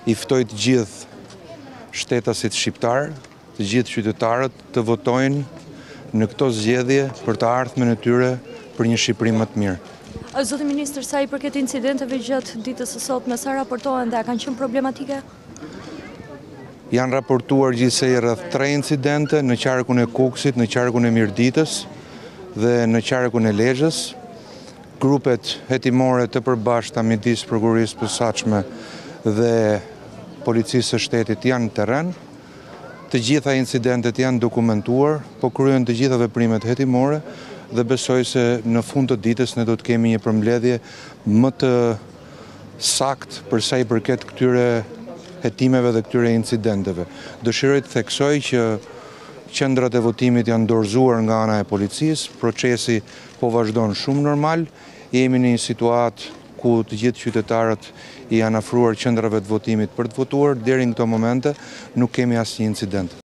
i ftoj të gjithë shtetasit shqiptar, të gjithë qytetarët të votojnë në këto zgjedhje për të ardhmen e tyre për një Shqipëri më të mirë. Zoti Ministër, sa i përket incidenteve gjatë ditës së sotme, sa raportohen dhe a kanë qenë problematike? Janë raportuar gjithsej rreth 3 incidente në qarkun e Kukësit, në qarkun e Mirditës dhe në qarkun e Lezhës. Grupet hetimore të përbashkëta midis prokurisë posaçme dhe policisë së shtetit janë në terren. Të gjitha incidentet janë dokumentuar, po kryen të gjitha veprimet hetimore dhe besoj se në fund të ditës ne do të kemi një përmbledhje më të saktë për sa i përket këtyre hetimeve dhe këtyre incidenteve. Dëshiroj të theksoj që qendrat e votimit janë dorëzuar nga ana e policisë, procesi po vazhdon shumë normal, jemi në një situatë ku të gjithë qytetarët i janë afruar qendrave të votimit për të votuar, deri në këto momente nuk kemi asnjë incident.